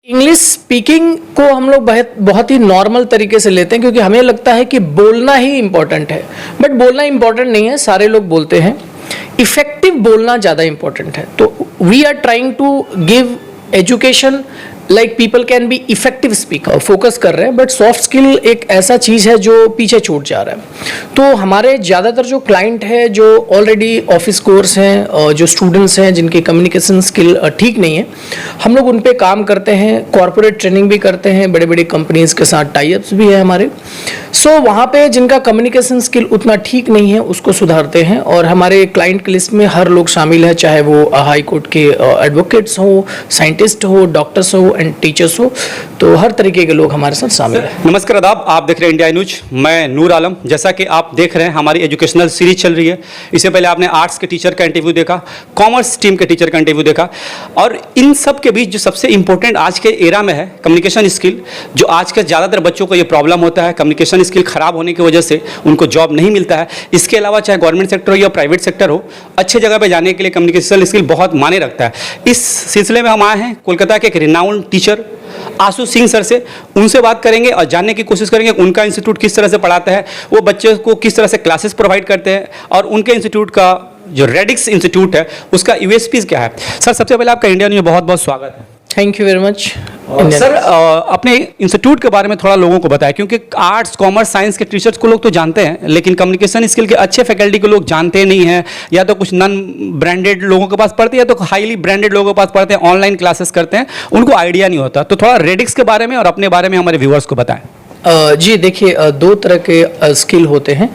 English speaking को हम लोग बहुत ही नॉर्मल तरीके से लेते हैं क्योंकि हमें लगता है कि बोलना ही इम्पोर्टेंट है। बट बोलना इम्पोर्टेंट नहीं है, सारे लोग बोलते हैं। इफेक्टिव बोलना ज़्यादा इम्पोर्टेंट है। तो we are trying to give education like people can be effective speaker, focus कर रहे हैं। बट सॉफ्ट स्किल एक ऐसा चीज़ है जो पीछे छूट जा रहा है। तो हमारे ज़्यादातर जो क्लाइंट है, जो ऑलरेडी ऑफिस कोर्स हैं, जो स्टूडेंट्स हैं जिनकी कम्युनिकेशन स्किल ठीक नहीं है, हम लोग उन पे काम करते हैं। कॉर्पोरेट ट्रेनिंग भी करते हैं, बड़े बड़े कंपनीज के साथ टाई-अप्स भी है हमारे। सो वहाँ पे जिनका कम्युनिकेशन स्किल उतना ठीक नहीं है उसको सुधारते हैं। और हमारे क्लाइंट की लिस्ट में हर लोग शामिल है, चाहे वो हाई कोर्ट के एडवोकेट्स हो, साइंटिस्ट हो, डॉक्टर्स हो एंड टीचर्स हो। तो हर तरीके के लोग हमारे साथ शामिल हैं। नमस्कार आदाब, आप देख रहे हैं इंडिया न्यूज। मैं नूर आलम। जैसा कि आप देख रहे हैं हमारी एजुकेशनल सीरीज चल रही है। इससे पहले आपने आर्ट्स के टीचर का इंटरव्यू देखा, कॉमर्स टीम के टीचर का इंटरव्यू देखा, और इन सब के बीच जो सबसे इंपॉर्टेंट आज के एरा में है कम्युनिकेशन स्किल। जो आज के ज़्यादातर बच्चों को ये प्रॉब्लम होता है, कम्युनिकेशन स्किल खराब होने की वजह से उनको जॉब नहीं मिलता है। इसके अलावा चाहे गवर्नमेंट सेक्टर हो या प्राइवेट सेक्टर हो, अच्छे जगह पर जाने के लिए कम्युनिकेशन स्किल बहुत मायने रखता है। इस सिलसिले में हम आए हैं कोलकाता के एक renowned teacher Ashu Singh sir से। उनसे बात करेंगे और जानने की कोशिश करेंगे उनका इंस्टीट्यूट किस तरह से पढ़ाता है, वो बच्चे को किस तरह से क्लासेस प्रोवाइड करते हैं, और उनके इंस्टीट्यूट का जो रेडिक्स इंस्टीट्यूट है उसका यूएसपी क्या है। सर, सबसे पहले आपका इंडिया न्यूज़ में बहुत बहुत स्वागत है। Thank you very much. Sir, अपने इंस्टीट्यूट के बारे में थोड़ा लोगों को बताएं, क्योंकि आर्ट्स कॉमर्स साइंस के टीचर्स को लोग तो जानते हैं, लेकिन कम्युनिकेशन स्किल के अच्छे फैकल्टी को लोग जानते नहीं हैं। या तो कुछ नॉन ब्रांडेड लोगों के पास पढ़ते हैं या तो हाईली ब्रांडेड लोगों के पास पढ़ते हैं, ऑनलाइन क्लासेस करते हैं, उनको आइडिया नहीं होता। तो थोड़ा रेडिक्स के बारे में और अपने बारे में हमारे व्यूअर्स को बताएं। जी देखिए, दो तरह के स्किल होते हैं।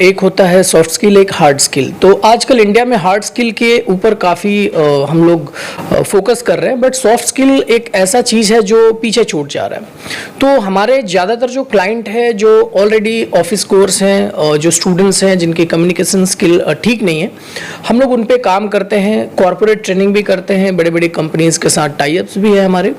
एक होता है सॉफ्ट स्किल, एक हार्ड स्किल। तो आजकल इंडिया में हार्ड स्किल के ऊपर काफ़ी हम लोग फोकस कर रहे हैं। बट सॉफ्ट स्किल एक ऐसा चीज़ है जो पीछे छूट जा रहा है। तो हमारे ज़्यादातर जो क्लाइंट है, जो ऑलरेडी ऑफिस कोर्स हैं, जो स्टूडेंट्स हैं जिनकी कम्युनिकेशन स्किल ठीक नहीं है, हम लोग उन पे काम करते हैं। कॉर्पोरेट ट्रेनिंग भी करते हैं, बड़े बड़े कंपनीज के साथ टाई-अप्स भी है हमारे।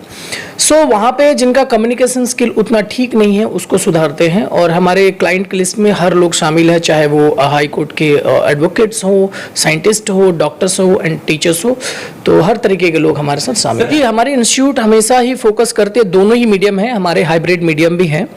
सो वहाँ पे जिनका कम्युनिकेशन स्किल उतना ठीक नहीं है उसको सुधारते हैं। और हमारे क्लाइंट की लिस्ट में हर लोग शामिल है, चाहे वो हाई कोर्ट के एडवोकेट्स हो, साइंटिस्ट हो, डॉक्टर्स हो एंड टीचर्स हो। तो हर तरीके के लोग हमारे साथ शामिल हैं। हमारे इंस्टीट्यूट हमेशा ही फोकस करते हैं, दोनों ही मीडियम है, हमारे हाइब्रिड मीडियम भी हैं।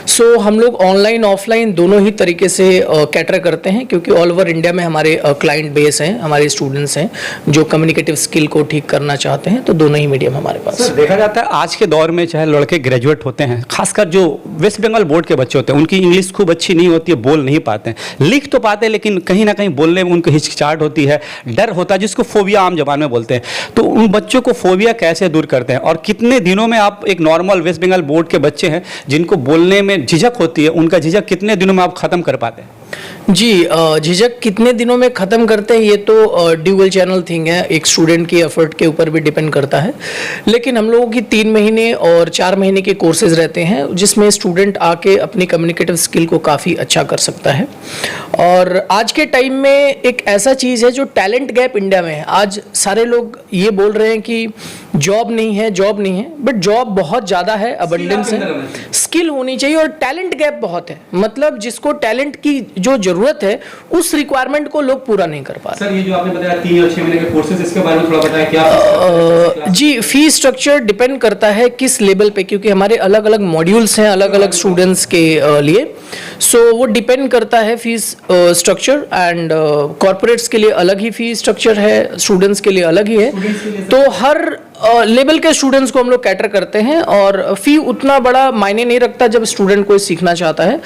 सो हम लोग ऑनलाइन ऑफलाइन दोनों ही तरीके से कैटर करते हैं, क्योंकि ऑल ओवर इंडिया में हमारे क्लाइंट बेस हैं, हमारे स्टूडेंट्स हैं जो कम्युनिकेटिव स्किल को ठीक करना चाहते हैं। तो दोनों ही मीडियम हमारे पास। देखा जाता है आज के दौर में चाहे लड़के ग्रेजुएट होते हैं, खासकर जो वेस्ट बंगाल बोर्ड के बच्चे होते हैं, उनकी इंग्लिश खूब अच्छी नहीं होती है, बोल नहीं पाते हैं। लिख तो पाते हैं लेकिन कहीं ना कहीं बोलने में उनको हिचकिचाहट होती है, डर होता है, जिसको फोबिया आम जबान में बोलते हैं। तो उन बच्चों को फोबिया कैसे दूर करते हैं, और कितने दिनों में आप एक नॉर्मल वेस्ट बंगाल बोर्ड के बच्चे हैं जिनको बोलने में झिझक होती है, उनका झिझक कितने दिनों में आप खत्म कर पाते हैं? जी, झिझक कितने दिनों में ख़त्म करते हैं ये तो ड्यूअल चैनल थिंग है, एक स्टूडेंट की एफर्ट के ऊपर भी डिपेंड करता है। लेकिन हम लोगों की 3 महीने और 4 महीने के कोर्सेज रहते हैं, जिसमें स्टूडेंट आके अपनी कम्युनिकेटिव स्किल को काफ़ी अच्छा कर सकता है। और आज के टाइम में एक ऐसा चीज़ है जो टैलेंट गैप इंडिया में है। आज सारे लोग ये बोल रहे हैं कि जॉब नहीं है, जॉब नहीं है, बट जॉब बहुत ज़्यादा है, अबंडेंस है, स्किल होनी चाहिए, और टैलेंट गैप बहुत है। मतलब जिसको टैलेंट की जो जरूरत है उस रिक्वायरमेंट को लोग पूरा नहीं कर पा रहे। सर, ये जो आपने बताया 3 और 6 महीने के कोर्सेज, इसके बारे में थोड़ा बताएं क्या? जी, फी स्ट्रक्चर डिपेंड करता है किस लेवल पे, क्योंकि हमारे अलग अलग मॉड्यूल्स हैं अलग अलग स्टूडेंट्स के लिए। सो वो डिपेंड करता है फीस स्ट्रक्चर। एंड कॉर्पोरेट्स के लिए अलग ही फी स्ट्रक्चर है, स्टूडेंट्स के लिए अलग ही है। तो हर लेवल के स्टूडेंट्स को हम लोग कैटर करते हैं, और फी उतना बड़ा मायने नहीं रखता जब स्टूडेंट कोई सीखना चाहता है।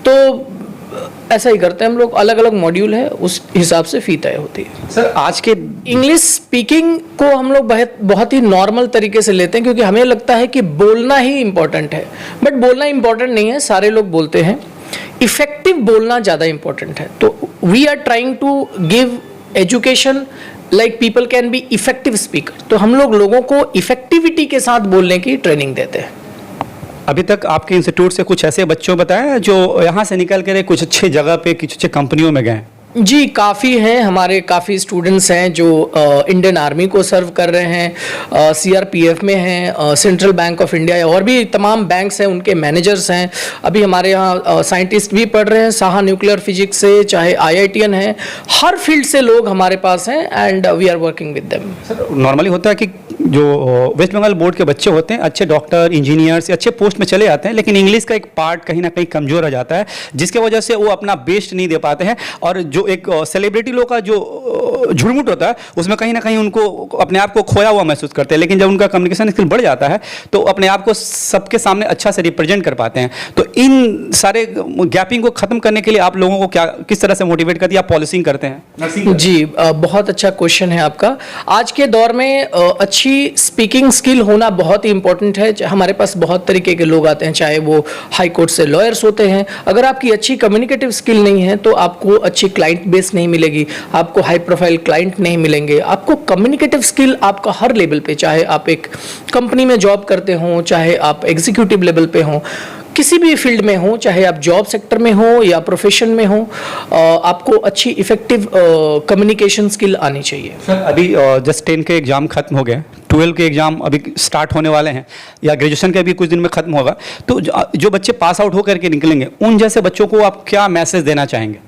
तो ऐसा ही करते हैं हम लोग, अलग अलग मॉड्यूल है, उस हिसाब से फी तय होती है। सर, आज के इंग्लिश स्पीकिंग को हम लोग बहुत ही नॉर्मल तरीके से लेते हैं, क्योंकि हमें लगता है कि बोलना ही इम्पोर्टेंट है। बट बोलना इम्पोर्टेंट नहीं है, सारे लोग बोलते हैं। इफेक्टिव बोलना ज़्यादा इम्पोर्टेंट है। तो we are trying to give education like people can be effective speaker. तो हम लोग लोगों को इफेक्टिविटी के साथ बोलने की ट्रेनिंग देते हैं। अभी तक आपके इंस्टीट्यूट से कुछ ऐसे बच्चों बताया जो यहाँ से निकल कर कुछ अच्छे जगह पे कुछ अच्छे कंपनियों में गए? जी, काफ़ी हैं, हमारे काफ़ी स्टूडेंट्स हैं जो इंडियन आर्मी को सर्व कर रहे हैं, सीआरपीएफ में हैं, सेंट्रल बैंक ऑफ इंडिया और भी तमाम बैंक्स हैं, उनके मैनेजर्स हैं। अभी हमारे यहाँ साइंटिस्ट भी पढ़ रहे हैं, साहा न्यूक्लियर फिजिक्स से, चाहे आईआईटीएन है, हर फील्ड से लोग हमारे पास हैं and we are working with them. Sir normally होता है कि जो वेस्ट बंगाल बोर्ड के बच्चे होते हैं अच्छे डॉक्टर इंजीनियर्स अच्छे पोस्ट में चले जाते हैं, लेकिन इंग्लिश का एक पार्ट कहीं ना कहीं कमज़ोर हो जाता है, जिसके वजह से वो अपना बेस्ट नहीं दे पाते हैं। और जो एक सेलिब्रिटी लोग का जो झुरमुट होता है उसमें कहीं ना कहीं उनको अपने आप को खोया हुआ महसूस करते हैं, लेकिन जब उनका कम्युनिकेशन स्किल बढ़ जाता है तो अपने आप को सबके सामने अच्छा से रिप्रेजेंट कर पाते हैं। तो इन सारे गैपिंग को ख़त्म करने के लिए आप लोगों को क्या किस तरह से मोटिवेट करती है, आप पॉलिसिंग करते हैं? जी, बहुत अच्छा क्वेश्चन है आपका। आज के दौर में अच्छी स्पीकिंग स्किल होना बहुत ही इंपॉर्टेंट है। हमारे पास बहुत तरीके के लोग आते हैं, चाहे वो हाई कोर्ट से लॉयर्स होते हैं। अगर आपकी अच्छी कम्युनिकेटिव स्किल नहीं है तो आपको अच्छी क्लाइंट बेस नहीं मिलेगी, आपको हाई प्रोफाइल क्लाइंट नहीं मिलेंगे। आपको कम्युनिकेटिव स्किल आपका हर लेवल पे, चाहे आप एक कंपनी में जॉब करते हो, चाहे आप एग्जीक्यूटिव लेवल पे हो, किसी भी फील्ड में हो, चाहे आप जॉब सेक्टर में हो या प्रोफेशन में हो, आपको अच्छी इफेक्टिव कम्युनिकेशन स्किल आनी चाहिए। सर अभी जस्ट 10 के एग्ज़ाम खत्म हो गए, 12 के एग्ज़ाम अभी स्टार्ट होने वाले हैं या ग्रेजुएशन के भी कुछ दिन में खत्म होगा, तो जो बच्चे पास आउट होकर के निकलेंगे उन जैसे बच्चों को आप क्या मैसेज देना चाहेंगे?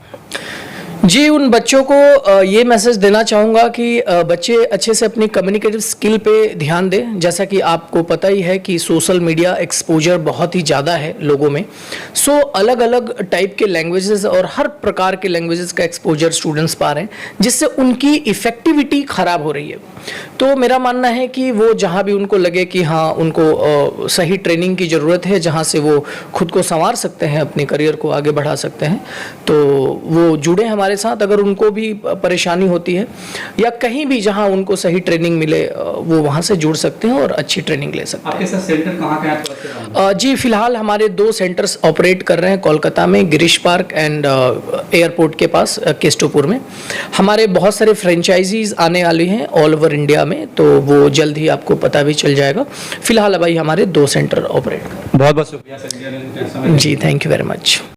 जी, उन बच्चों को ये मैसेज देना चाहूँगा कि बच्चे अच्छे से अपनी कम्युनिकेटिव स्किल पे ध्यान दें। जैसा कि आपको पता ही है कि सोशल मीडिया एक्सपोजर बहुत ही ज़्यादा है लोगों में। सो अलग अलग टाइप के लैंग्वेजेस और हर प्रकार के लैंग्वेजेस का एक्सपोजर स्टूडेंट्स पा रहे हैं, जिससे उनकी इफ़ेक्टिविटी ख़राब हो रही है। तो मेरा मानना है कि वो जहाँ भी उनको लगे कि हाँ उनको सही ट्रेनिंग की ज़रूरत है, जहाँ से वो खुद को संवार सकते हैं, अपने करियर को आगे बढ़ा सकते हैं, तो वो जुड़े हमारे साथ। अगर उनको भी परेशानी होती है या कहीं भी जहां उनको सही ट्रेनिंग मिले, वो वहां से जुड़ सकते हैं और अच्छी ट्रेनिंग ले सकते हैं। आपके साथ सेंटर कहाँ का है? जी, फिलहाल हमारे 2 सेंटर्स ऑपरेट कर रहे हैं, कोलकाता में गिरीश पार्क एंड एयरपोर्ट के पास केस्टोपुर में। हमारे बहुत सारे फ्रेंचाइजीज आने वाली हैं ऑल ओवर इंडिया में, तो वो जल्द ही आपको पता भी चल जाएगा। फिलहाल अभी हमारे 2 सेंटर ऑपरेट कर रहे हैं। बहुत बहुत शुक्रिया सर। जी, थैंक यू वेरी मच।